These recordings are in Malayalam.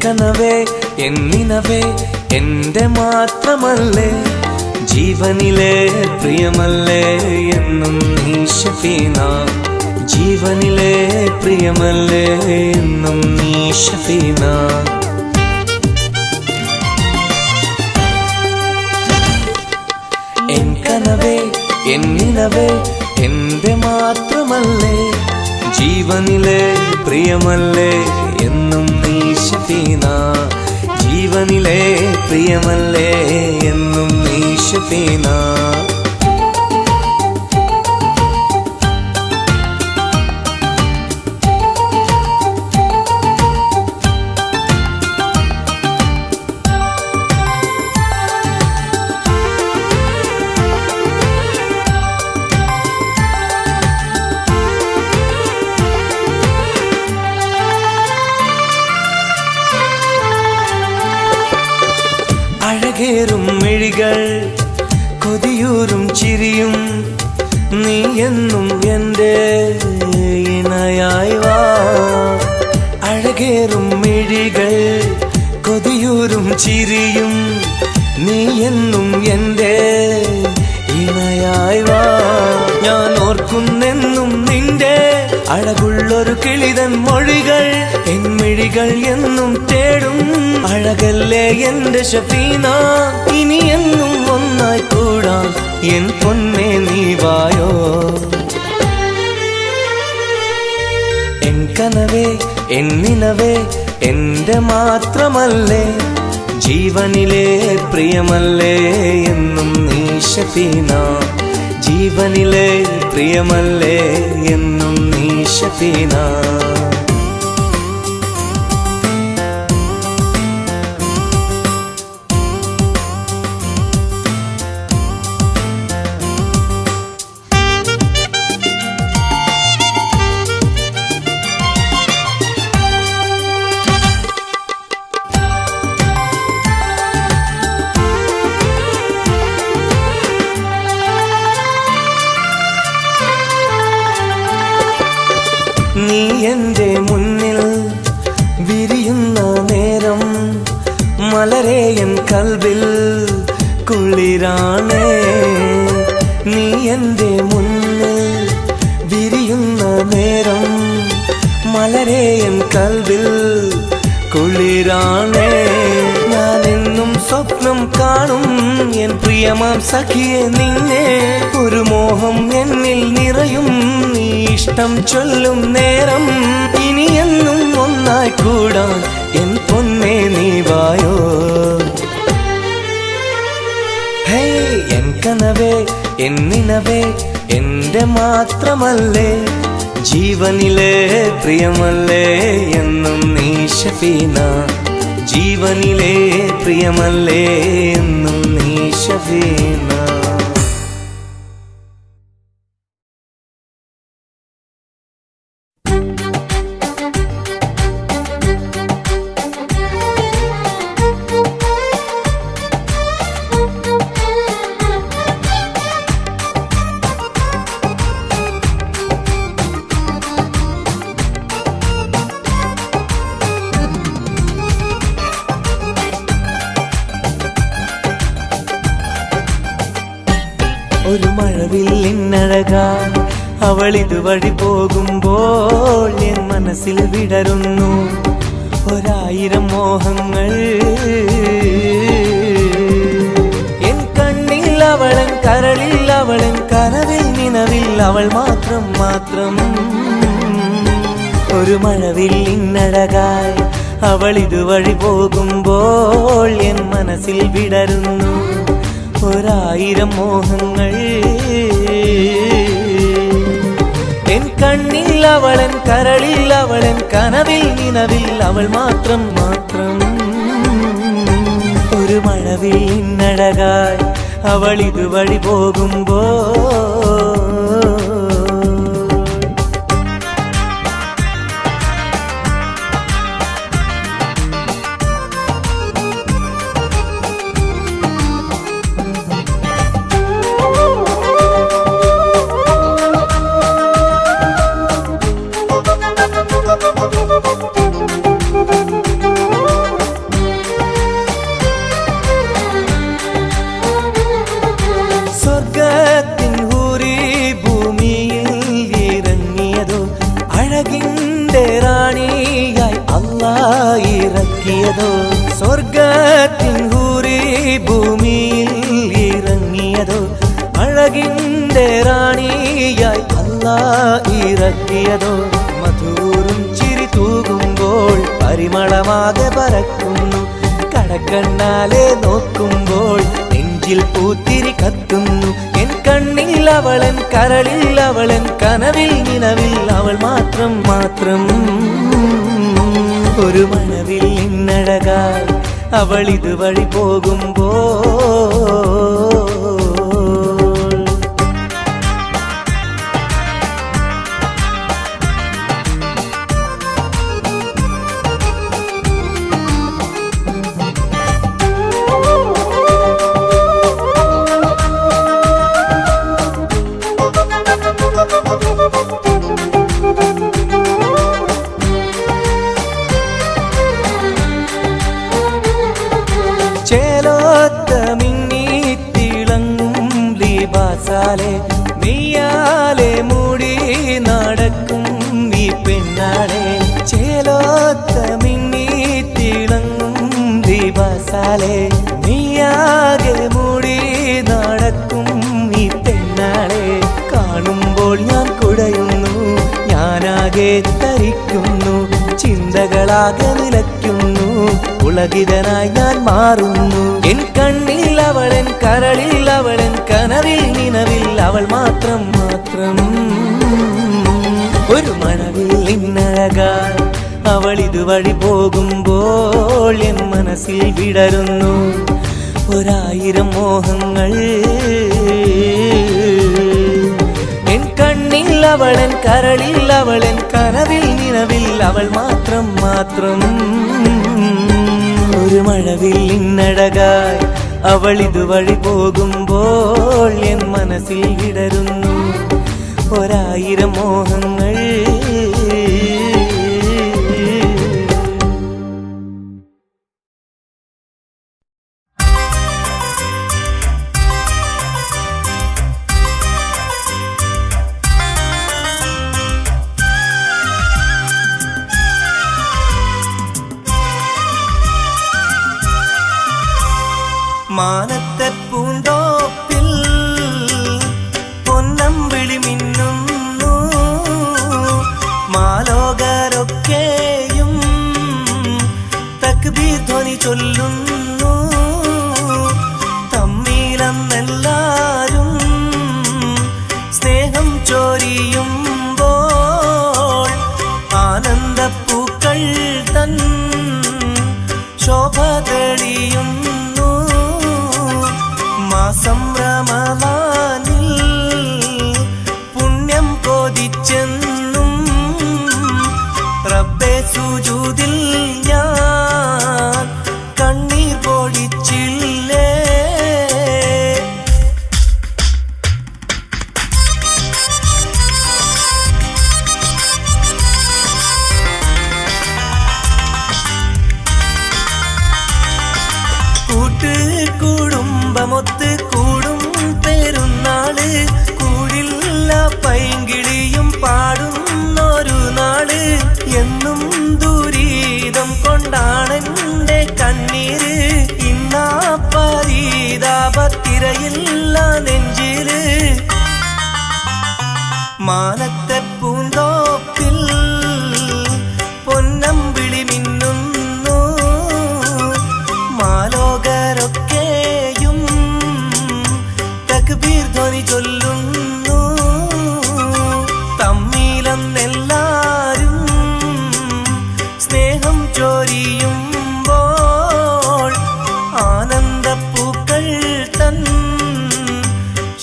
കനവേ എന്നിനവേ എന്റെ മാത്രമല്ലേ, ജീവനിലെ പ്രിയമല്ലേ എന്നും നീ ഷഫീന, ജീവനിലെ പ്രിയമല്ലേ എന്നും നീ ഷഫീന. എൻ കനവേ എന്നിനവേ എന്റെ മാത്രമല്ലേ, ജീവനിലെ പ്രിയമല്ലേ എന്നും നീ ഷഫീന, ജീവനിലെ പ്രിയമല്ലേ എന്നും നീ ഷഫീന. അഴകേറും മിഴികൾ കൊതിയൂറും ചിരിയും നീ എന്നും എൻ്റെ ഇണയായി വാ. അഴകേറും മിഴികൾ കൊതിയൂറും ചിരിയും നീ എന്നും എൻ്റെ ഇണയായി വാ. ഞാൻ ഓർക്കുന്നെന്നും നിന്റെ അഴകുള്ളൊരു കിളിതൻ മൊഴികൾ, എൻ മിഴികൾ എന്നും തേടും അഴകല്ലേ എന്റെ ഷഫീന. ഇനി എന്നും ഒന്നായി കൂടാൻ എൻ പൊന്നേ നീ വായോ. എൻ കനവേ എന്നിനവേ എന്റെ മാത്രമല്ലേ, ജീവനിലെ പ്രിയമല്ലേ എന്നും നീ ഷഫീന, ജീവനിലെ പ്രിയമല്ലേ എന്നും നീ ഷഫീന. നീ എൻ്റെ മുന്നിൽ വിരിയുന്ന നേരം മലരേ എൻ കൽബിൽ കുളിരാണേ. നീ എൻ്റെ മുന്നിൽ വിരിയുന്ന നേരം മലരേ എൻ കൽബിൽ കുളിരാണേ. ഞാൻ എന്നും സ്വപ്നം കാണും എൻ പ്രിയമാം സഖിയെ നിന്നെ, ഒരു മോഹം എന്നിൽ നിറയും നീ ഇഷ്ടം ചൊല്ലും നേരം. ഇനി എന്നും ഒന്നായി കൂടാൻ എൻ പൊന്നേ നീ വായോ. ഹേ എൻ കനവേ എന്നിനവേ എന്റെ മാത്രമല്ലേ, ജീവനിലെ പ്രിയമല്ലേ എന്നും നീ ഷഫീന, ജീവനിലെ പ്രിയമല്ലേ എന്നും നീ ഷഫീന. ഒരു മഴവില്ലിന്നഴകാ അവൾ ഇതുവഴി പോകുമ്പോൾ എൻ മനസ്സിൽ വിടരുന്നു ഒരായിരം മോഹങ്ങൾ. എൻ കണ്ണിൽ അവളൻ കരളിൽ അവളൻ കനവിൽ നിലവിൽ അവൾ മാത്രം മാത്രം. ഒരു മഴവില്ലിന്നഴകായി അവൾ ഇതുവഴി പോകുമ്പോൾ എൻ മനസ്സിൽ വിടരുന്നു ഒരായിരം മോഹങ്ങൾ. എൻ കണ്ണിൽ അവളൻ കരളിൽ അവളൻ കനവിൽ നിലവിൽ അവൾ മാത്രം മാത്രം. ഒരു മഴവില്ലിന്നഴകായി അവൾ ഇതുവഴി പോകുമ്പോൾ അഴകിന്റെ റാണിയായി അല്ലാഹ് ഇറക്കിയതോ സ്വർഗത്തിൻ ഹൂറി ഭൂമിയിൽ ഇറങ്ങിയതോ അഴകിന്റെ റാണിയായി അല്ലാഹ് ഇറക്കിയതോ മധുരം ചിരി തൂകുമ്പോൾ പരിമളമാകെ പരക്കുന്നു കടക്കണ്ണാലെ നോക്കുമ്പോൾ നെഞ്ചിൽ പൂത്തിരി കത്തുന്നു എൻ കണ്ണിൽ അവളൻ കരളിൽ അവളൻ കനവിൽ നിലവിൽ അവൾ മാത്രം മാത്രം ഒരു മണവിൽ ഇന്നഴകായി അവൾ ഇതുവഴി പോകുമ്പോൾ നീയാലെ മൂടി നടക്കും ഈ പെണ്ണാളെ ചേലോത്ത മിന്നി തിളങ്ങും ദീപസാലെ നീയാകെ മൂടി നടക്കും ഈ പെണ്ണാളെ കാണുമ്പോൾ ഞാൻ കുടയുന്നു ഞാനാകെ തരിക്കുന്നു ചിന്തകളാകെ നിലയ്ക്കുന്നു ഉലകിതനായി ഞാൻ മാറുന്നു എൻ കണ്ണിൽ അവളൻ കരളിൽ അവളൻ കനവിൽ നിലവിൽ അവൾ മാത്രം മാത്രം ഒരു മണവിൽ ഇന്നഴകായി അവൾ ഇതുവഴി പോകുമ്പോൾ എൻ മനസ്സിൽ വിടരുന്നു ഒരായിരം മോഹങ്ങൾ എൻ കണ്ണിൽ അവളൻ കരളിൽ അവളൻ കനവിൽ നിലവിൽ അവൾ മാത്രം മാത്രം ഒരു മഴവിൽ ഇന്നഴകായി അവൾ ഇതുവഴി പോകുമ്പോൾ എൻ മനസ്സിൽ വിടരുന്നു ഒരായിരം മോഹങ്ങൾ മാനത്തെ പൂന്തോപ്പിൽ പൊന്നമ്പിളി മിന്നുന്നു മാലോകരൊക്കെയും തക്ബീർ ധ്വനി ചൊല്ലുന്നു തമ്മിലെന്നെല്ലാരും സ്നേഹം ചൊരിയുമ്പോൾ ആനന്ദപ്പൂക്കൾ തൻ ശോഭ തെളിയും സംരമലാനിൽ പുണ്യം കൊതിച്ചെന്നും റബ്ബേ സുജൂദിൽ ഞാൻ കണ്ണീർ പൊഴിച്ചില്ലേ കുടുംബമൊത്ത് കൂടും പെരുന്നാള് കൂടില്ല പൈങ്കിളിയും പാടുന്നൊരു നാള് എന്നും ദുരിതം കൊണ്ടാണെന്റെ കണ്ണീര് ഇന്നാ പരിതാപത്തിരയില്ല നെഞ്ചില് മാനത്തെ പൂന്തോപ്പിൽ പൊന്നമ്പിളി മിന്നുന്നു മാലോകരൊക്കെയും തക്ബീർ ധ്വനി ചൊല്ലുന്നു തമ്മിലെന്നെല്ലാരും സ്നേഹം ചൊരിയുമ്പോൾ ആനന്ദപ്പൂക്കൾ തൻ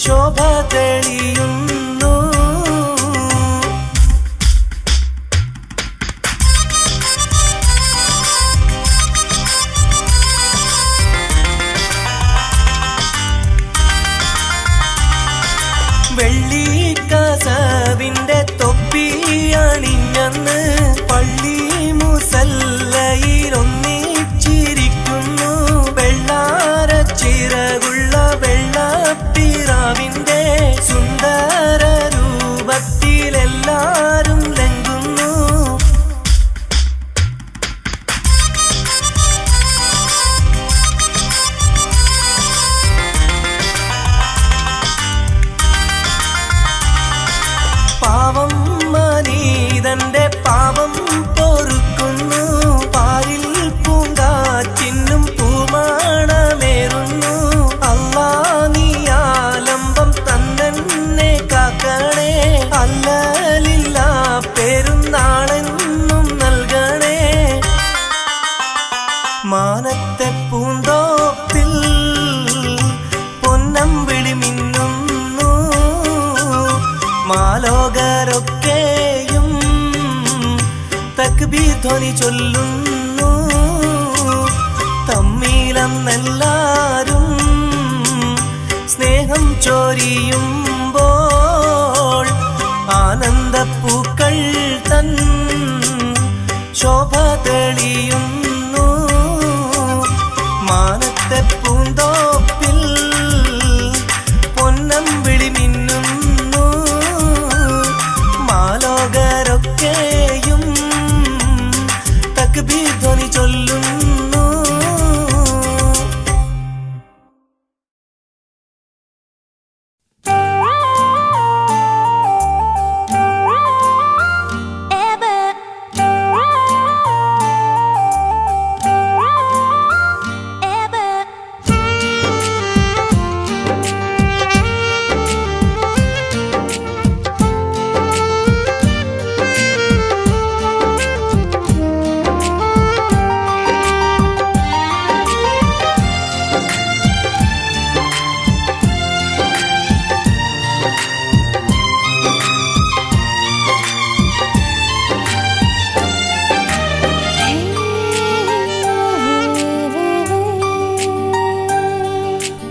ശോഭ തെളിയുന്നു വെള്ളിക്കസവിന്റെ തൊപ്പിയണിഞ്ഞന്ന് പള്ളി മുസല്ലയിലൊന്നിച്ചിരിക്കുന്നു വെള്ളാരച്ചിറകുള്ള വെള്ളപ്പിറാവിന്റെ സുന്ദര രൂപത്തിലെല്ലാരും ലംഘുന്നു തക്ബീർ ധ്വനി ചൊല്ലുന്നു. തമ്മിലെന്നെല്ലാരും സ്നേഹം ചൊരിയുമ്പോൾ ആനന്ദപ്പൂക്കൾ തൻ ശോഭ തെളിയുന്നു. മാനത്തെ പൂന്തോപ്പിൽ പൊന്നമ്പിളി മിന്നുന്നു. മാലോകരൊക്കെയും തക്ബീർ ധ്വനി ചൊല്ലുന്നു.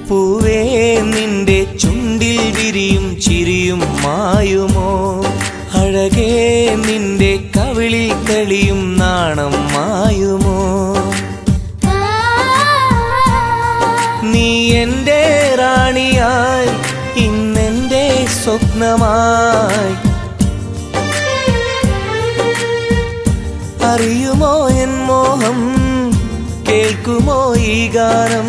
പൂവേ നിന്റെ ചുണ്ടിൽ വിരിയും ചിരിയും മായുമോ? അഴകേ നിന്റെ കവിളിൽ തെളിയും നാണം മായുമോ? നീ എന്റെ റാണിയായി ഇന്നെന്റെ സ്വപ്നമായി. അറിയുമോ എൻ മോഹം, കേൾക്കുമോ ഈ ഗാനം?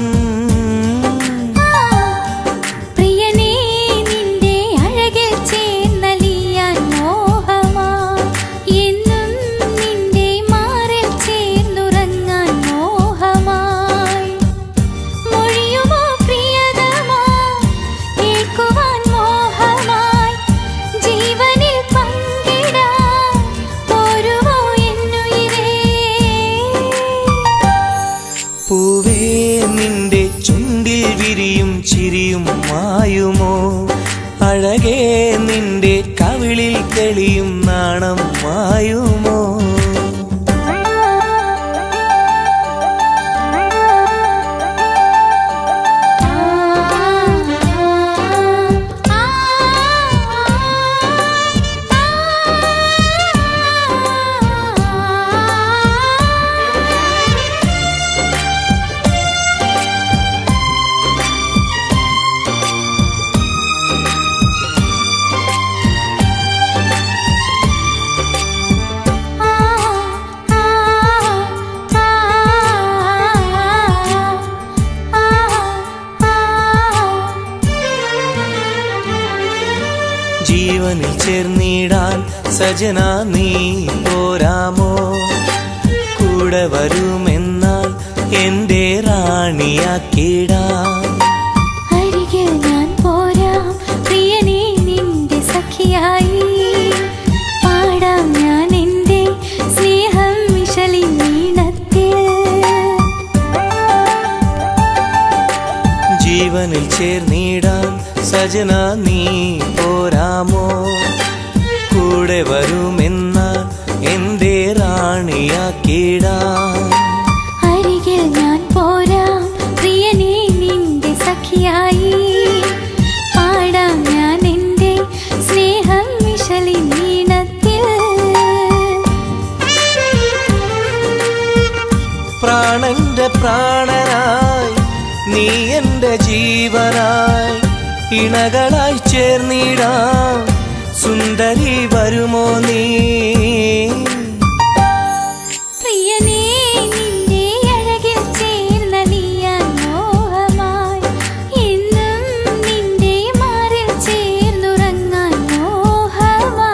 പൂവേ നിന്റെ ചുണ്ടിൽ വിരിയും ചിരിയും മായുമോ? അഴകേ നിന്റെ കവിളിൽ തെളിയും നാണം മായുമോ? ജീവനിൽ ചേർന്നിടാൻ സജന നീ പോരാമോ? കൂടെ വരുമെന്നാൽ എന്റെ റാണിയാക്കിടാം. അരികിൽ ഞാൻ പോരാം പ്രിയനേ നിന്റെ സഖിയായി. പാടാം ഞാൻ എന്റെ സ്നേഹം വിശലിൻ ഈണത്തിൽ. ജീവനിൽ ചേർന്നിടാൻ സജന നീ പോരാമോ? കൂടെ വരുമെന്നാൽ എന്റെ റാണിയാക്കിടാം. അരികിൽ ഞാൻ പോരാം പ്രിയനേ നിന്റെ സഖിയായി. പാടാം ഞാൻ എന്റെ സ്നേഹം വിശലിൻ ഈണത്തിൽ. പ്രാണന്റെ പ്രാണനായി നീ എന്റെ ജീവനായി. ഇണകളായി ചേർന്നിടാം സുന്ദരി വരുമോ നീ? പ്രിയനേ നിന്റെ അഴകിൽ ചേർന്നലിയാൻ മോഹമായി. എന്നും നിന്റെ മാറിൽ ചേർന്നുറങ്ങാൻ മോഹമായി.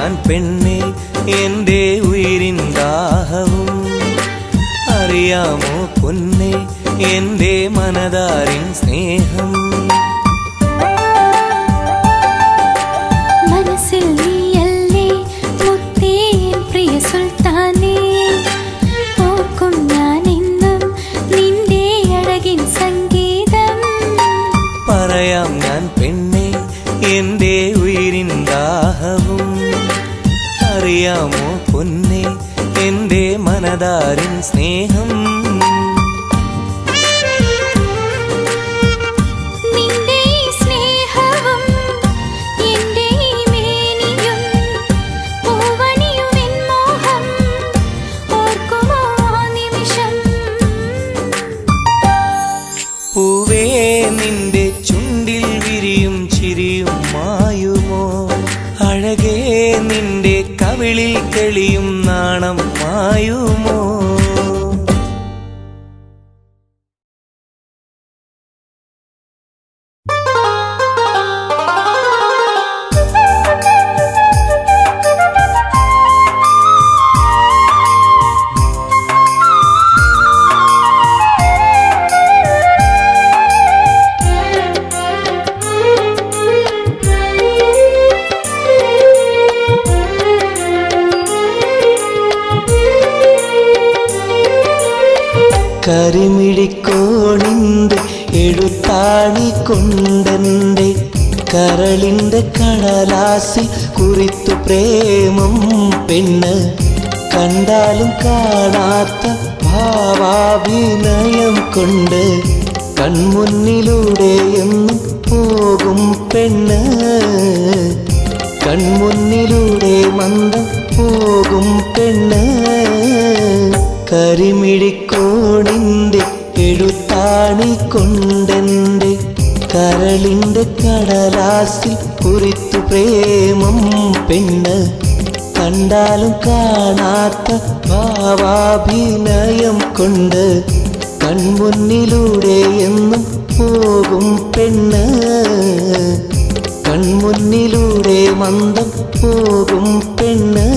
ഞാൻ പെണ്ണെ എൻ്റെ ഉയിരിൻ ദാഹവും അറിയാമോ പൊന്നെ എൻ്റെ മനതാരിൻ സ്നേഹം മനസ്സിൽ നീയല്ലേ മുത്തേ പ്രിയ സുൽത്താനേ ഓർക്കും ഞാൻ എന്നും നിന്റെ അഴകിൻ സംഗീതം പറയാം ഞാൻ പെണ്ണെ എൻ്റെ ഉയിരിൻ ദാഹവും അറിയാമോ പൊന്നെ എൻ്റെ മനതാരിൻ സ്നേഹം നിന്റെ സ്നേഹവും എൻ്റെ മേനിയും പൂവണിയും എൻ മോഹം ഓർക്കുമോ ആ നിമിഷം പൂവേ നിന്റെ ചുണ്ടിൽ വിരിയും ചിരിയും മായുമോ അഴകേ നിന്റെ കവിളിൽ തെളിയും നാണം മായുമോ കരിമിഴിക്കോണിൻ്റെ എഴുത്താണി കൊണ്ടെൻ്റെ കരളിൻ്റെ കടലാസിൽ കുറിത്തു പ്രേമം പെണ്ണ് കണ്ടാലും കാണാത്ത ഭാവാഭിനയം കൊണ്ട് കൺമുന്നിലൂടെ എന്നും പോകും പെണ്ണ് കൺമുന്നിലൂടെ മന്ദം പോകും പെണ്ണ് കരിമിഴിക്കോണിൻ്റെ എഴുത്താണി കൊണ്ടെൻ്റെ കരളിൻ്റെ കടലാസിൽ കുറിത്തു പ്രേമം പെണ്ണ് കണ്ടാലും കാണാത്ത ഭാവാഭിനയം കൊണ്ട് കൺമുന്നിലൂടെ എന്നും പോകും പെണ്ണ് കൺമുന്നിലൂടെ മന്ദം പോകും പെണ്ണ്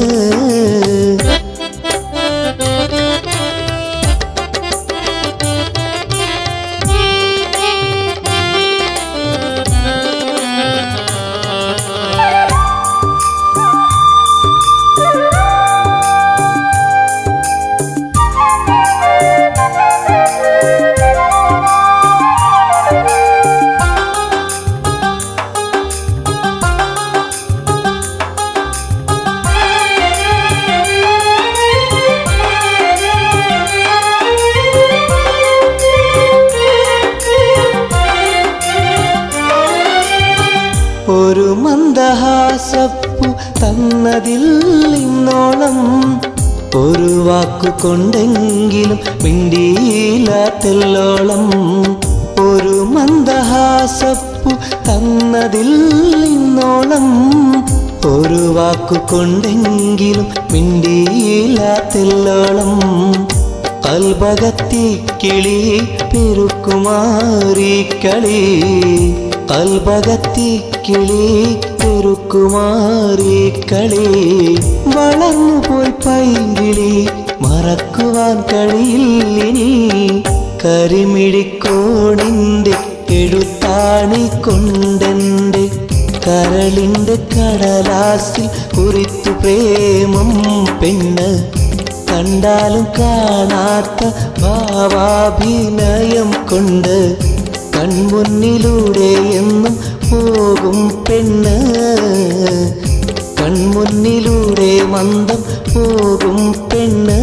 ഒരു മന്ദഹാസപ്പു തന്നതിൽ ഇന്നോളം ഒരു വാക്കു കൊണ്ടെങ്കിലും മിണ്ടിയില്ല തെല്ലോളം ഒരു മന്ദഹാസപ്പു തന്നതിൽ ഇന്നോളം ഒരു വാക്കു കൊണ്ടെങ്കിലും മിണ്ടിയില്ല തെല്ലോളം കൽബകത്തി കിളി പെരുക്കുമാറി കളി കൽബകത്തി കിളി പെരുക്കുമാറി കളി വളർന്നു പോയി പൈങ്കിളി മറക്കുവാൻ കഴിയില്ലിനി കരിമിഴിക്കോണിൻ്റെ എഴുത്താണി കൊണ്ടെൻ്റെ കരളിൻ്റെ കടലാസിൽ കുറിത്തു പ്രേമം പെണ്ണ് കണ്ടാലും കാണാത്ത ഭാവാഭിനയം കൊണ്ട് കൺമുന്നിലൂടെ എന്നും പോകും പെണ്ണ് കൺമുന്നിലൂടെ മന്ദം പോകും പെണ്ണ്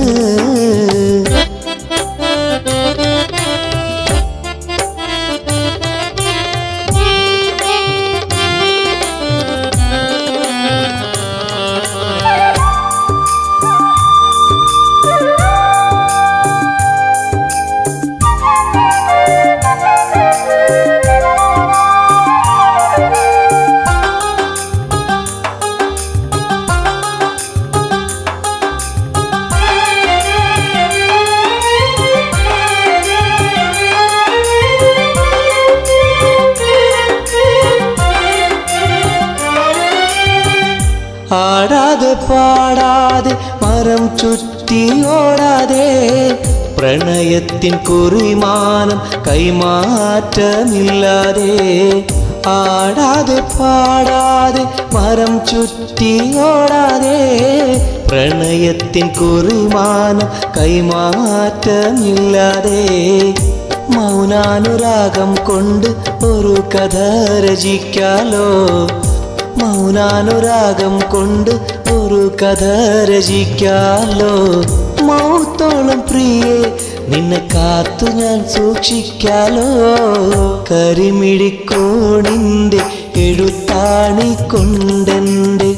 ആടാതെ പാടാതെ മരം ചുറ്റിയോടാതെ പ്രണയത്തിൻ കുറിമാനം കൈമാറ്റമില്ലാതെ ആടാതെ പാടാതെ മരം ചുറ്റിയോടാതെ പ്രണയത്തിൻ കുറിമാനം കൈമാറ്റമില്ലാതെ മൗനാനുരാഗം കൊണ്ട് ഒരു കഥ രചിക്കാലോ മൗനാനുരാഗം കൊണ്ട് ഒരു കഥ രചിക്കാലോ മൗത്തോളം പ്രിയേ നിന്നെ കാത്തു ഞാൻ സൂക്ഷിക്കാലോ കരിമിഴിക്കോണിൻ്റെ എഴുത്താണി കൊണ്ടെൻ്റെ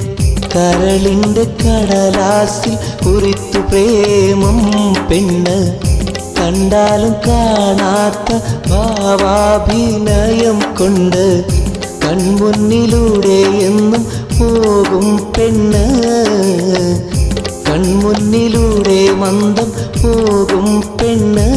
കരളിൻ്റെ കടലാസിൽ കുറിത്തു പ്രേമം പെണ്ണ് കണ്ടാലും കാണാത്ത ഭാവാഭിനയം കൊണ്ട് കൺമുന്നിലൂടെ എന്നും പോകും പെണ്ണ് കൺമുന്നിലൂടെ മന്ദം പോകും പെണ്ണ്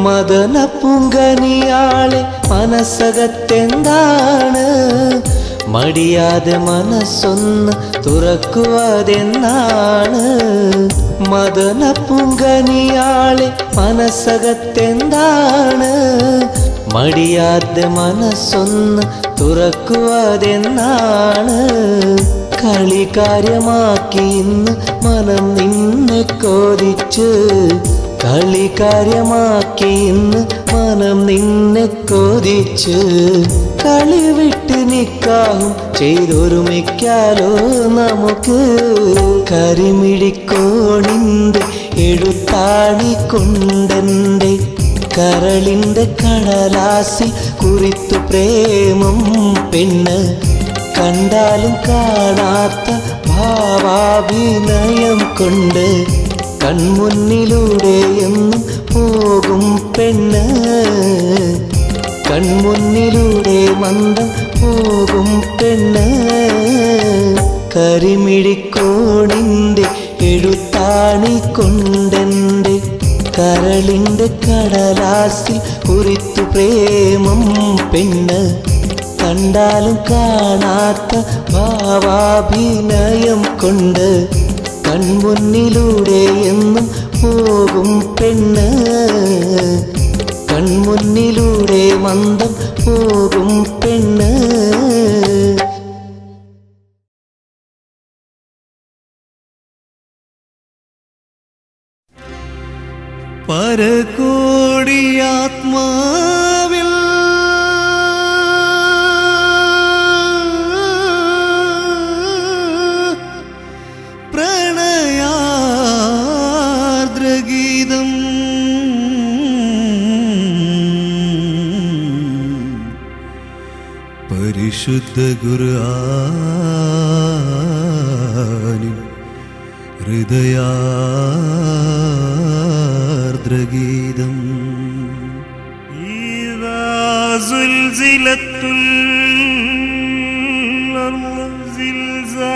മദന പൂങ്കനിയാളെ മനസ്സകത്തെന്താണ് മടിയാതെ മനസ്സൊന്ന് തുറക്കുവതെന്നാണ് മദന പൂങ്കനിയാളെ മനസ്സകത്തെന്താണ് മടിയാതെ മനസ്സൊന്ന് തുറക്കുവതെന്നാണ് കളികാര്യമാക്കി ഇന്ന് മനം നിന്നെ കോരിച്ച് കളികാര്യമാക്കി ഇന്ന് മനം നിന്നെ കൊതിച്ച് കളി വിട്ട് നിക്കാഹും ചെയ്തൊരുമിക്കാലോ നമുക്ക് കരിമിഴിക്കോണിൻ്റെ എഴുത്താണി കൊണ്ടെൻ്റെ കരളിൻ്റെ കടലാസിൽ കുറിത്തു പ്രേമം പെണ്ണ് കണ്ടാലും കാണാത്ത ഭാവാഭിനയം കൊണ്ട് കൺമുന്നിലൂടെ എന്നും പോകും പെണ്ണ് കൺമുന്നിലൂടെ മന്ദം പോകും പെണ്ണ് കരിമിഴിക്കോണിൻ്റെ എഴുത്താണി കൊണ്ടെൻ്റെ കരളിൻ്റെ കടലാസിൽ കുറിത്തു പ്രേമം പെണ്ണ് കണ്ടാലും കാണാത്ത ഭാവാഭിനയം കൊണ്ട് കൺമുന്നിലൂടെ എന്നും പോകും പെണ്ണ് കൺമുന്നിലൂടെ മന്ദം പോകും പെണ്ണ് പരകോടി ആത്മാവിൽ പ്രണയാർദ്രഗീതം പരിശുദ്ധ ഖുർആനിൻ ഹൃദയാർദ്രഗീതം ഇദാ സുൽസിലത്തുൽ അർളു സിൽസാലഹാ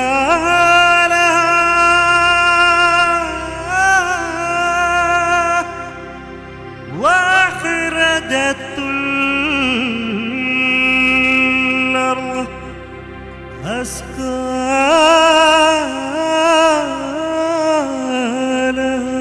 വഅഖ്റജത്തുൽ അർളു അസ്കാലഹാ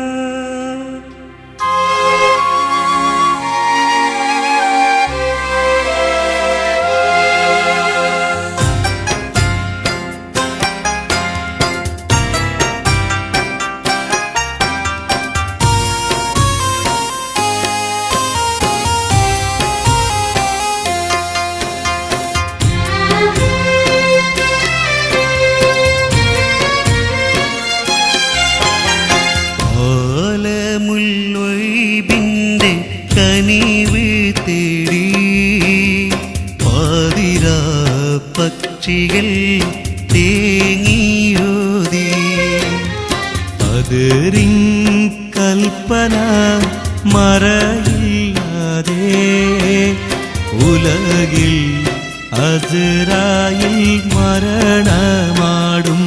കനിവ് തേടി പാതിരാ പക്ഷികൾ തേങ്ങിയോതി അതിരിൻ കൽപ്പന മറയില്ലാതെ ഉലകിൽ അസ്റായിൽ മരണമാടും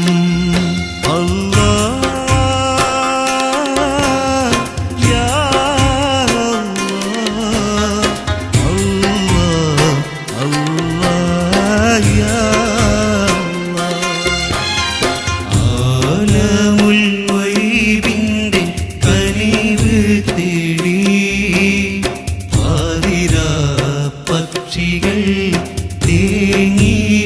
പക്ഷികൾ തേങ്ങിയോതി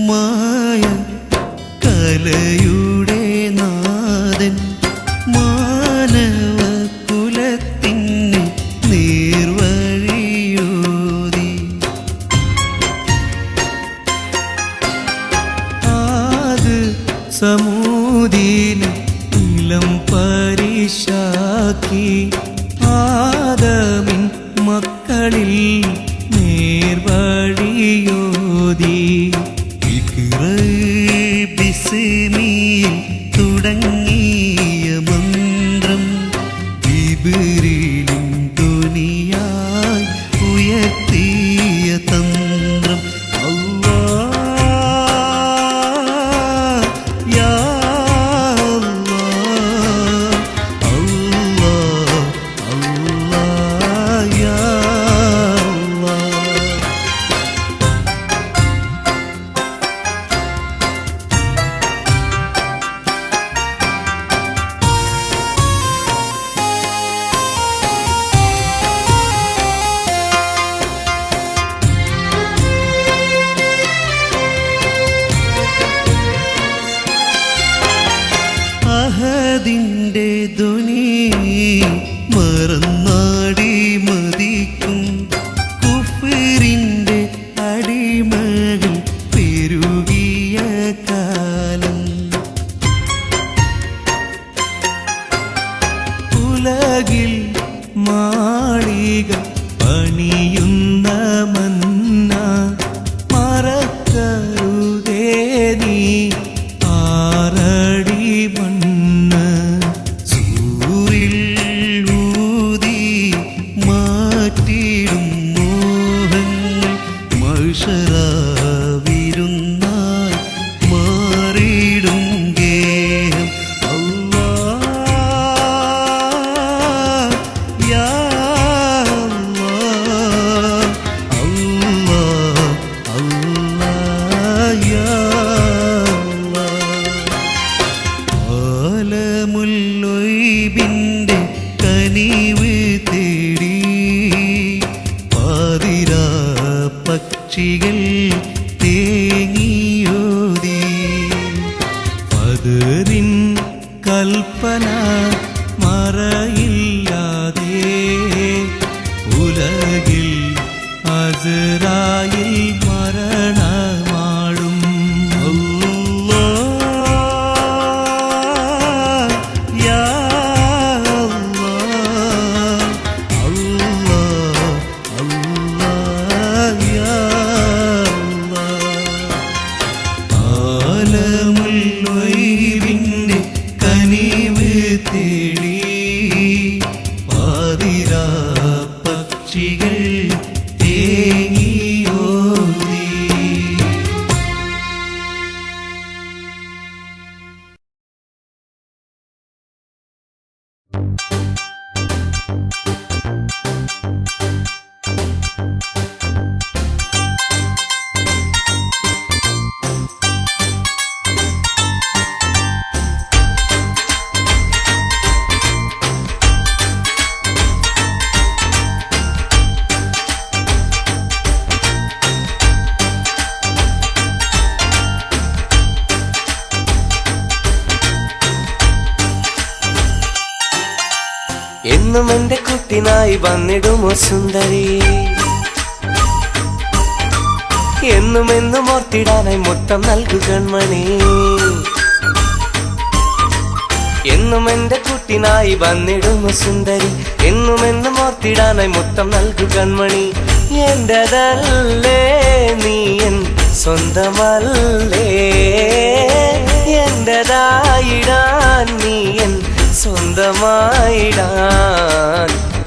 മായ കലയുടെ നാഥൻ മാനവ കുലത്തിന് നേർവഴിയോതി ആത് സമൂതിൽ ഇളം പരിശാക്കി ആദമിൻ മക്കളിൽ നേർവഴിയോതി ബിസ്മിയിൽ തുടങ്ങിയ മന്ത്രം ജിബ്രീലും ദുനിയായി ഉയർത്തിയ തന്ത്രം അല്ലാഹ് യാ അല്ലാഹ് അല്ലാഹ് യാ അഹദിന്റെ ധ്വനി മറന്നാടി മതിക്കും കുഫ്രിന്റെ അടിമകൾ പെരുകിയ കാലം ഉലകിൽ മാളിക പണിയുന്ന മന്ന മറക്കരുതേ നീ ആറടി മണ്ണ് സൂറിൽ ഊതി മാറ്റിടും മോഹങ്ങൾ മത്സരവിരുന്നായി മാറിടും ഗേഹം അല്ലാഹ് യാ അല്ലാഹ് അല്ലാഹ് യാ ആലമുല്ലൊയ്ബിന്റെ കനിവ് തേടി പാതിരാ പക്ഷികൾ തേങ്ങിയോതി അതിരിൻ കൽപ്പന മറയില്ലാതെ ഉലകിൽ അസ്റായിൽ മരണമാടും ആലമുല്ലൊയ്ബിന്റെ കനിവ് തേടി പാതിരാ പക്ഷികൾ തേങ്ങിയോ എന്നും എന്റെ കുട്ടിനായി വന്നിടുമോ സുന്ദരി, എന്നും എന്നും ഓർത്തിടാനായി മുത്തം നൽകു കൺമണി. എന്നും എന്റെ കുട്ടിനായി വന്നിടുമോ സുന്ദരി, എന്നും എന്നും ഓർത്തിടാനായി മുത്തം നൽകു കൺമണി. എന്റേതല്ലേ നീ എൻ സ്വന്തമല്ലേ, എന്റേതായിടാൻ നീ എൻ സ്വന്തമായിടാൻ.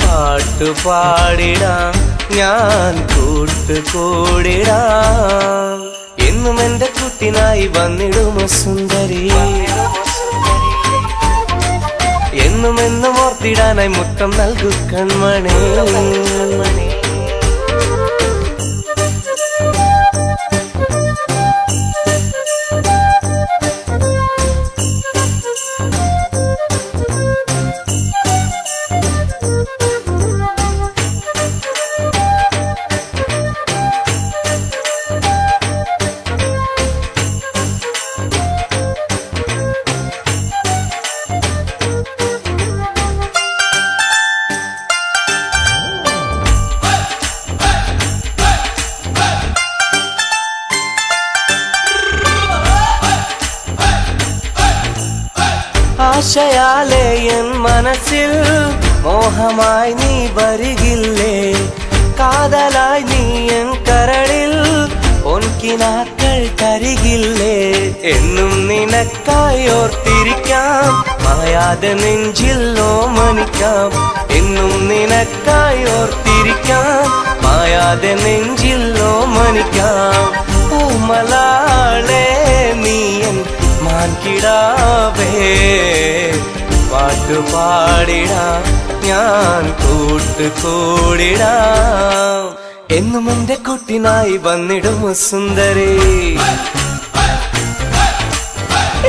പാട്ടുപാടിടാം ഞാൻ കൂട്ടുകൂടിടാം, എന്നും എന്റെ കുട്ടിനായി വന്നിടുമോ സുന്ദരി, എന്നും എന്നും ഓർത്തിടാനായി മുത്തം നൽകു കൺമണി. ആശയാലേ എൻ മനസ്സിൽ മോഹമായി നീ വരികില്ലേ, കാതലായി നീ എൻ കരളിൽ പൊൻകിനാക്കൾ തരികില്ലേ. എന്നും നിനക്കായി ഓർത്തിരിക്കാം, മായാതെ നെഞ്ചിൽ ഓമനിക്കാം. എന്നും നിനക്കായി ഓർത്തിരിക്കാം, മായാതെ നെഞ്ചിൽ ഓമനിക്കാം. ഓമലാളേ നീ എൻ മാൻകിടാവേ, പാട്ടുപാടിടാം ഞാൻ കൂട്ടുകൂടിടാം, എന്നും എന്റെ കുട്ടിനായി വന്നിടുമോ സുന്ദരി,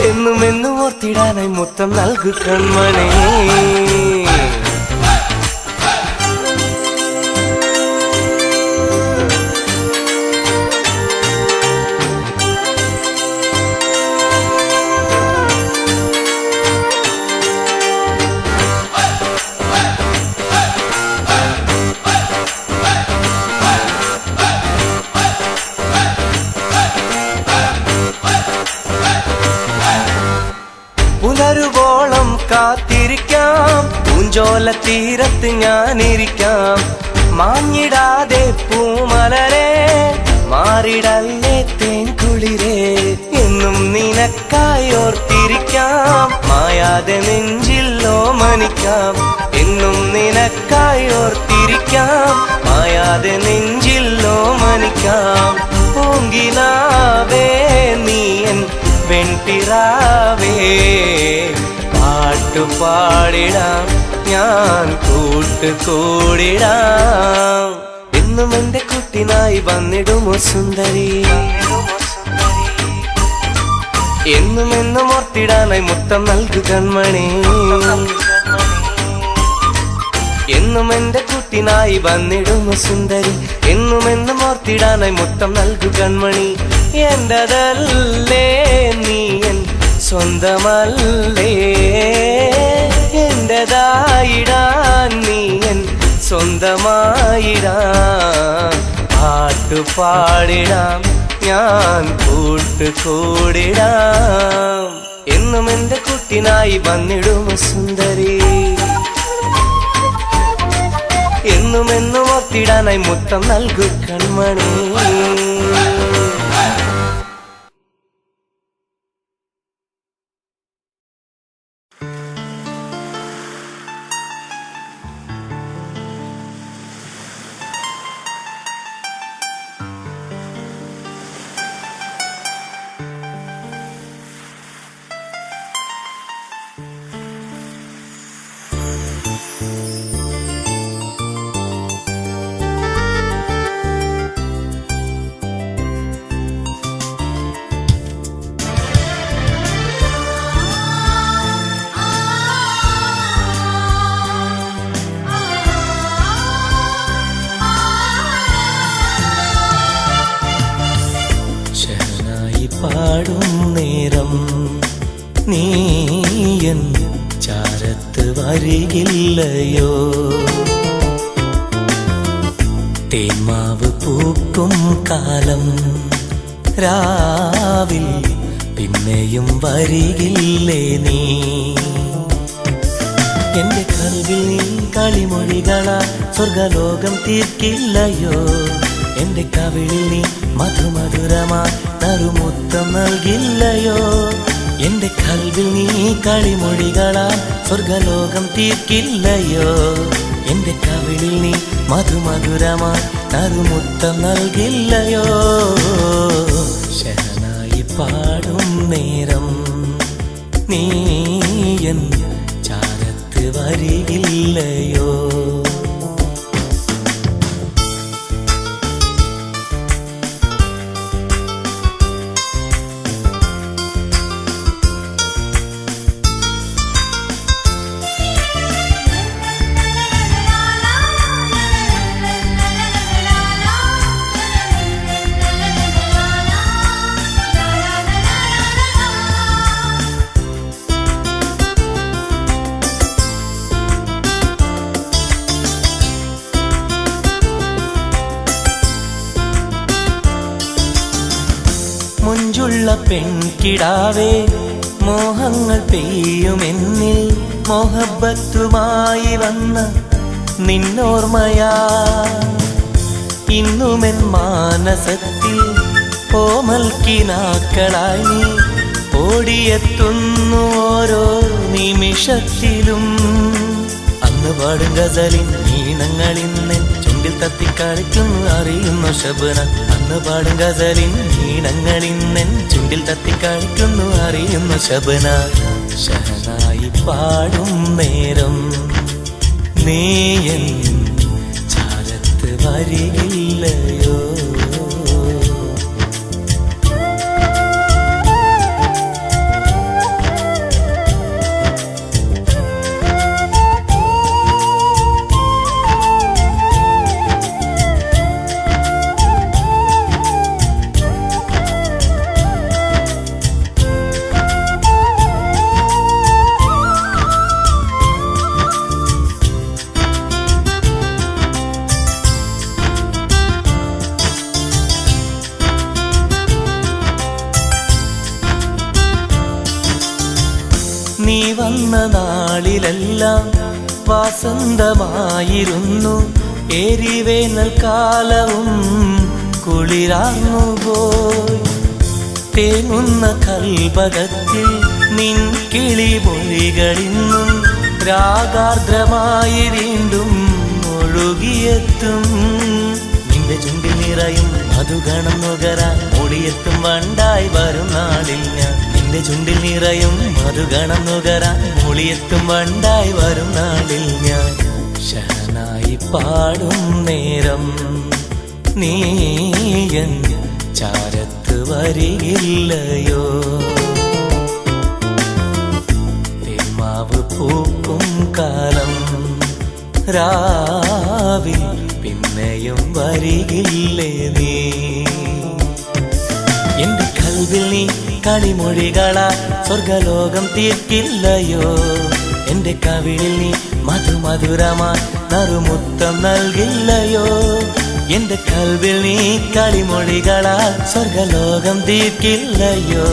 എന്നും എന്നും ഓർത്തിടാനായി മുത്തം നൽകു കൺമണി. പുലരുവോളം കാത്തിരിക്കാം, പൂഞ്ചോല തീരത്ത് ഞാനിരിക്കാം. മാഞ്ഞിടാതെ പൂമലരെ മാറിടല്ലേ തേൻകുളിരേ, എന്നും നിനക്കായി ഓർത്തിരിക്കാം, മായാതെ നെഞ്ചിൽ ഓമനിക്കാം. എന്നും നിനക്കായി ഓർത്തിരിക്കാം, മായാതെ നെഞ്ചിൽ ഓമനിക്കാം. പൂങ്കിനാവേ നീ എൻ വെൺപിറാവേ, പാട്ടുപാടിടാം ഞാൻ കൂട്ടുകൂടിടാം, എന്നും എന്റെ കുട്ടിനായി വന്നിടുമോ സുന്ദരി, എന്നും എന്നും ഓർത്തിടാനായി മുത്തം നൽകു കൺമണി. എന്നും എന്റെ കുട്ടിനായി വന്നിടുമോ സുന്ദരി, എന്നും എന്നും ഓർത്തിടാനായി മുത്തം നൽകു കൺമണി. എന്റേതല്ലേ നീ എൻ സ്വന്തമല്ലേ, എന്റേതായിടാൻ നീ എൻ സ്വന്തമായിടാൻ. പാട്ടുപാടിടാം ഞാൻ കൂട്ടുകൂടിടാം, എന്നും എന്റെ കുട്ടിനായി വന്നിടുമോ സുന്ദരി, എന്നും എന്നും ഓർത്തിടാനായി മുത്തം നൽകു കൺമണി. പാടും നേരം നീയൻ ചാര ചാരത്ത് വരികില്ലയോ? തേന്മാവ് പൂക്കും കാലം രാവിൽ പിന്നെയും വരികില്ലേ നീ? എന്റെ കൽവിൽ നീ കളിമൊഴികളാ സ്വർഗലോകം തീർക്കില്ലയോ? എന്റെ കവിളിൽ നീ മധുമധുരമാ നറുമുത്തം നൽകില്ലയോ? എന്റെ കൽവിൽ നീ കളിമൊഴികളാ സ്വർഗലോകം തീർക്കില്ലയോ? എന്റെ കവിളിൽ നീ മധുമധുരമാ നറുമുത്തം നൽകില്ലയോ? ശരണായി പാടും നേരം നീ എൻ ചാരത്ത് വരികില്ലയോ? മുഞ്ചുള്ള പെൺകിടാവേ മോഹങ്ങൾ പെയ്യുമെന്നിൽ മോഹബത്തുമായി വന്ന നിന്നോർമ്മയാ ഇന്നുമെൻ മാനസത്തിൽ ഓമൽക്കിനാക്കളായി നീ ഓടിയെത്തുന്നു ഓരോ നിമിഷത്തിലും. അന്ന് പാടും ഗസലിൻ ഈണങ്ങളിന്നെൻ ചുണ്ടിൽ തത്തിക്കളിക്കുന്നു അറിയുന്നു ശബന. അന്ന് പാടും ഗസലിൻ ഈണങ്ങളിന്നെൻ ചുണ്ടിൽ തത്തിക്കളിക്കുന്നു അറിയുന്നു ശബന. ശഹനായി പാടും നേരം നീ എൻ ചാരത്ത് വരികില്ലയോ? നീ വന്ന നാളിലെല്ലാം വാസന്തമായിരുന്നു. ഏരിവേനൽ കാലവും കുളിരാർന്നു പോയി. തേങ്ങുന്ന കൽപകത്തിൽ നിൻ കിളിമൊഴികളിന്നും രാഗാർദ്രമായി വീണ്ടും ഒഴുകിയെത്തും. നിന്റെ ചുണ്ടിൽ നിറയും മധുഗണം നുകരാൻ ഓടിയെത്തും വണ്ടായി വരും നാളിൽ ഞാൻ. നിന്റെ ചുണ്ടിൽ നിറയും മധുഗണം നുകരാൻ ഒളിയെത്തും വണ്ടായി വരും നാളിൽ ഞാൻ. ശഹനായി പാടും നേരം നീ എൻ ചാരത്ത് വരികില്ലയോ? തേന്മാവ് പൂക്കും കാലം രാവിൽ പിന്നെയും വരികില്ലേ നീ? എന്റെ കൽവിൽ നീ കളിമൊഴികളാ സ്വർഗലോകം തീർക്കില്ലയോ? എന്റെ കവിളിൽ നീ മധുമധുരമാ നറുമുത്തം നൽകില്ലയോ? എന്റെ കൽവിൽ നീ കളിമൊഴികളാ സ്വർഗലോകം തീർക്കില്ലയോ?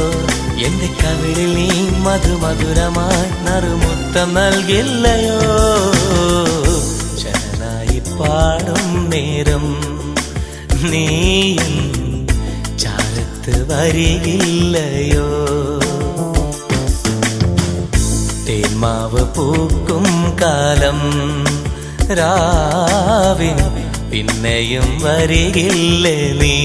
എന്റെ കവിളിൽ നീ മധുമധുരമാ നറുമുത്തം നൽകില്ലയോ? ശരണായി പാടും നേരം നീ ചാരത്ത് വരികില്ലയോ? തേന്മാവ് പൂക്കും കാലം രാവിൻ പിന്നെയും വരികില്ലേ നീ?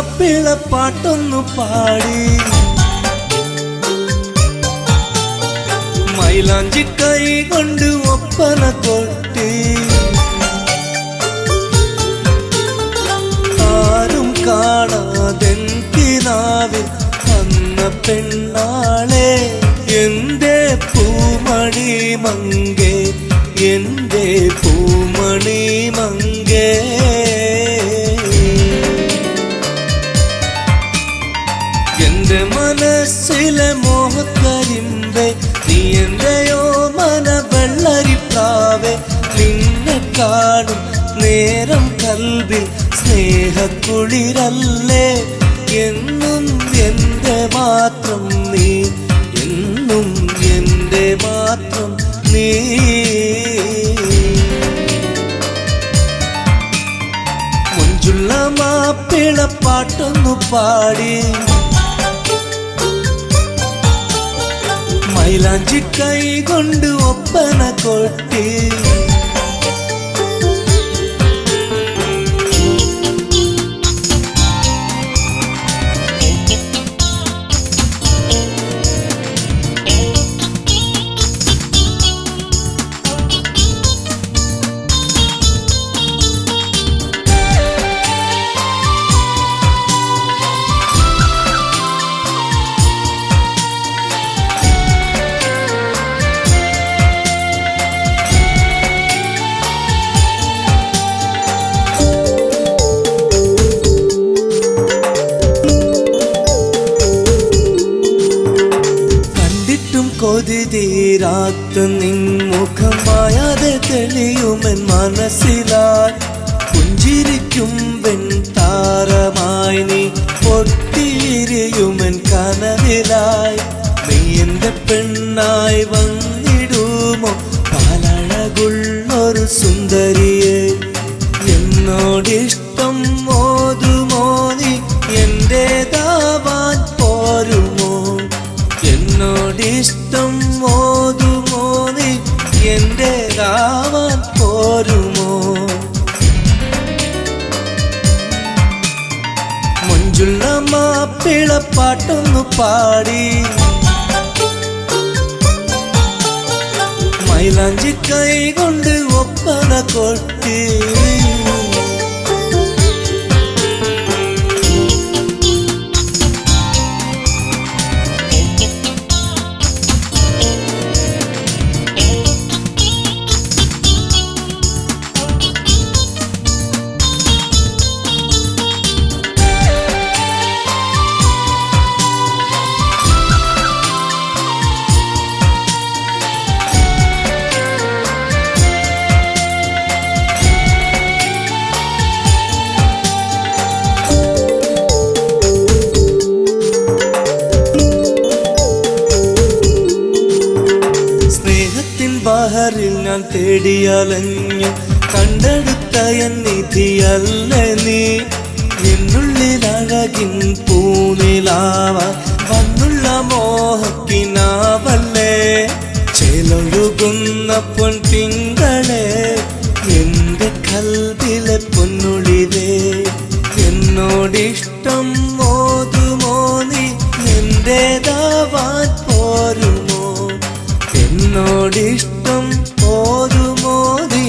മാപ്പിളപ്പാട്ടൊന്നു പാടി മൈലാഞ്ചി കൈ കൊണ്ട് ഒപ്പന കൊട്ടി ആരും കാണാതെങ്കിനാവിൽ വന്ന പെണ്ണാളെ എന്റെ പൂമണി മങ്കേ എന്റെ പൂമണി മങ്കേ എന്റെ മനസ്സിലെ മോഹക്കരിമ്പേ നീ എന്റെയോ മന വെള്ളരിപ്രാവേ നിന്നെ കാണും നേരം കൽവിൽ സ്നേഹക്കുളിരല്ലേ എന്നും എന്റെ മാത്രം നീ എന്നും എന്റെ മാത്രം നീ മുഞ്ചുള്ള മാപ്പിളപ്പാട്ടൊന്നു പാടി മൈലാഞ്ചി കൈ കൊണ്ട് ഒപ്പന കൊട്ടി കൊതി തീരാത്ത നിൻമുഖം മായാതെ തെളിയുമെൻ മനസ്സിലായി പുഞ്ചിരിക്കും വെൺതാരമായി നീ പൊട്ടിയിരിയുമെൻ കനവിലായി നീ എന്റെ പെണ്ണായി വന്നിടുമോ പാലഴകുള്ളൊരു സുന്ദരിയെ എന്നോടിഷ്ടം മോതുമോ നീ എന്റേതാവാൻ പോരുമോ എന്നോടിഷ്ടം മോതുമോ നീ എന്റേതാവാൻ പോരുമോ മുഞ്ചുള്ള മാപ്പിളപ്പാട്ടൊന്നു പാടി മൈലാഞ്ചി കൈ കൊണ്ട് ഒപ്പന കൊട്ടി ബഹറിൽ ഞാൻ തേടിയലഞ്ഞു കണ്ടെടുത്ത എൻ നിധിയല്ലേ നീ എന്നുള്ളിൽ അഴകിൻ പൂനിലാവാൻ വന്നുള്ള മോഹക്കിനാവല്ലേ ചേലൊഴുകുന്ന പൊൻ തിങ്കളെ എന്റെ കൽവിലെ പൊന്നുളിവേ എന്നോടിഷ്ടം മോതുമോ നീ എന്റേതാവാൻ പോരുമോ എന്നോടിഷ്ടം പോരുമോ നീ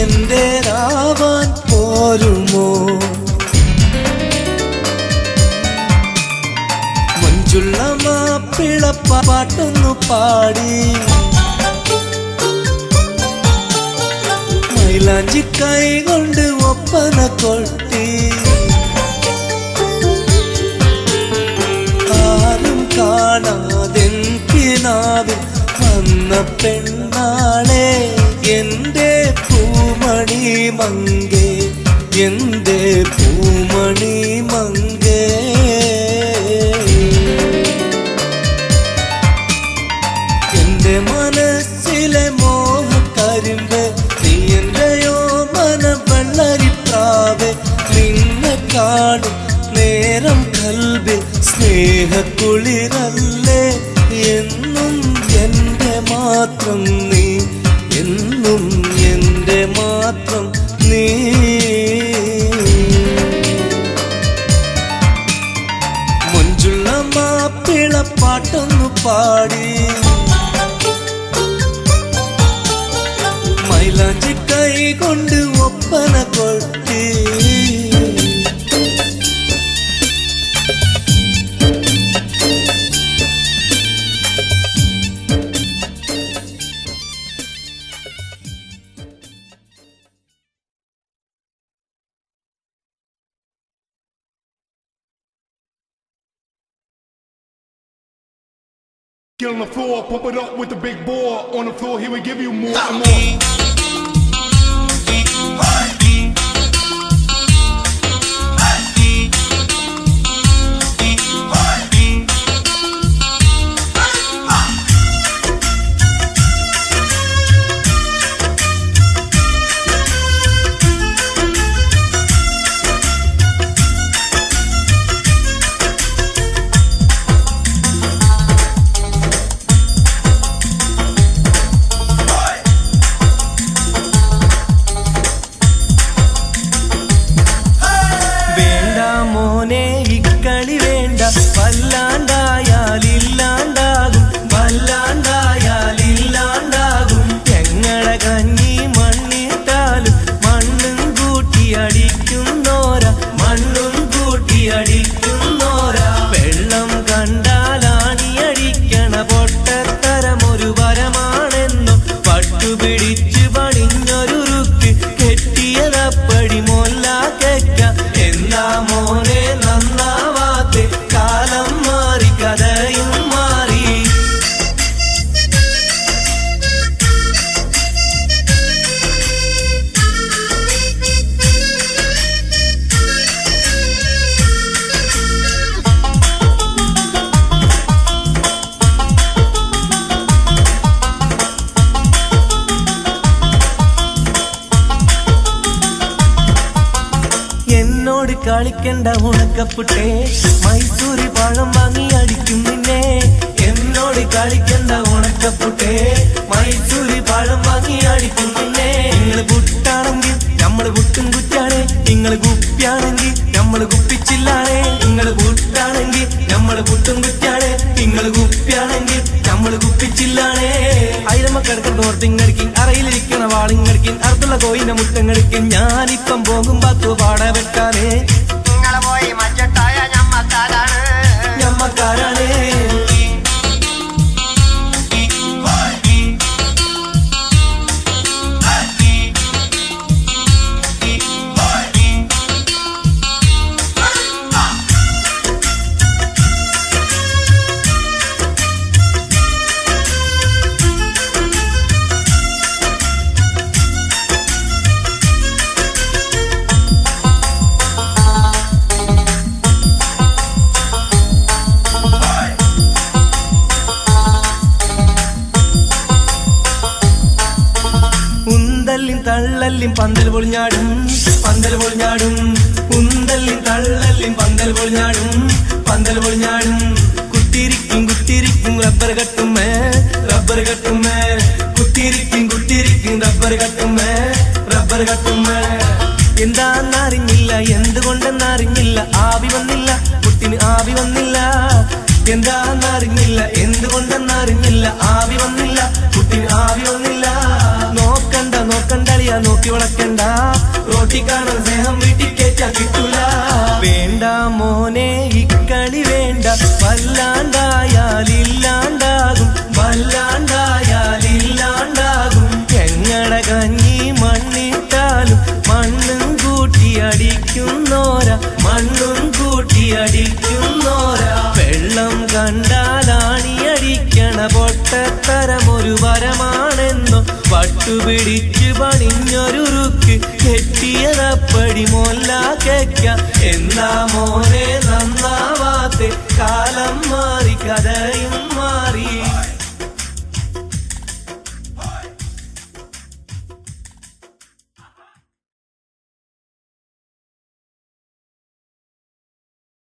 എന്റേതാവാൻ പോരുമോ മഞ്ചുള്ള മാപ്പിളപ്പാട്ടൊന്നു പാടി മൈലാഞ്ചി കൈ കൊണ്ട് ഒപ്പന കൊട്ടി ആരും കാണാതെങ്കിനാവിൽ വന്ന പെണ്ണാളെ എന്റെ പൂമണി മങ്കേ എന്റെ പൂമണി മങ്കേ എന്റെ മനസ്സിലെ മോഹക്കരിമ്പ് നീ എന്റെയോ മന വെള്ളരിപ്രാവേ നിന്നെ കാണും നേരം കൽവിൽ സ്നേഹക്കുളിരല്ലേ എന്നും എന്റെ മാത്രം നീ എന്നും എന്റെ മാത്രം നീ പാട്ടൊന്നു പാടി മൈലാഞ്ചി കൈ കൊണ്ട് ഒപ്പന കൊട്ടി Get on the floor, pump it up with the big boy. On the floor, he will give you more and more. കളിക്കണ്ട ഉണക്കപ്പുട്ടേ മൈസൂരി പഴം വാങ്ങി അടിക്കും നിന്നെ എന്നോട് കളിക്കണ്ട ഉണക്കപ്പുട്ടേ മൈസൂരി പഴം വാങ്ങി അടിക്കും നിന്നെ നിങ്ങള് പുട്ടാണെങ്കിൽ നമ്മള് പുട്ടും കുറ്റാണ് നിങ്ങള് കുപ്പിയാണെങ്കിൽ നമ്മള് കുപ്പിച്ചില്ലാണ് നിങ്ങള് പുട്ടാണെങ്കിൽ നമ്മള് പുട്ടും കുറ്റാണ് നിങ്ങള് കുപ്പിയാണെങ്കിൽ നമ്മള് കുപ്പിച്ചില്ലാണ് അയിലമ്മ കിടക്കണ്ട ഓർത്തിങ്ങടിക്കും അറയിലിരിക്കണ വാളിങ്ങടിക്കും അറുത്തുള്ള കോയിന്റെ മുട്ടങ്ങടിക്കും ഞാനിപ്പം പോകും പത്തു പാട വെക്കാനേ പോയി മഞ്ചട്ടായ ഞമ്മക്കാരാണ് ഞമ്മക്കാരാണ് തള്ളല്ലിം പന്തൽ പൊളിഞ്ഞാടും പന്തൽ പൊളിഞ്ഞാടും ഉന്തല്ലിം തള്ളല്ലിം പന്തൽ പൊളിഞ്ഞാടും പന്തൽ പൊളിഞ്ഞാടും കുത്തിരിക്കും കുത്തിരിക്കും റബ്ബർ കട്ടുമ്മേ റബ്ബർ കട്ടുമ്മേ കുത്തിരിക്കും കുത്തിരിക്കും റബ്ബർ കട്ടുമ്മേ റബ്ബർ കട്ടുമ്മേ എന്താന്നറിഞ്ഞില്ല എന്തുകൊണ്ടെന്നറിഞ്ഞില്ല ആവി വന്നില്ല കുട്ടിന് ആവി വന്നില്ല എന്താന്നറിഞ്ഞില്ല എന്തുകൊണ്ടെന്നറിഞ്ഞില്ല ആവി വന്നില്ല കുട്ടിന് ആവി വന്നില്ല നോക്കണ്ട നോക്കണ്ടളിയാ നോക്കി വളക്കണ്ട റോട്ടി കാണാൻ സ്നേഹം വീട്ടിൽ കേറ്റാ കിട്ടൂല വേണ്ട മോനെ ഇക്കളി വേണ്ട വല്ലാണ്ടായാലില്ലാണ്ടാകും വല്ലാണ്ടായാലില്ലാണ്ടാകും ഞങ്ങടെ കഞ്ഞി മണ്ണിട്ടാലും മണ്ണും കൂട്ടി അടിക്കുന്നോര മണ്ണും കൂട്ടി അടിക്കുന്നോര വെള്ളം കണ്ടാലാണിയടിക്കണ പൊട്ടത്തരമൊരു വരമാണെന്നോ പട്ടുപിടിച്ച് പണിഞ്ഞൊരുറുക്ക് കെട്ടിയതപ്പടി മോല്ല കേക്ക എന്താ മോനെ നന്നാവാ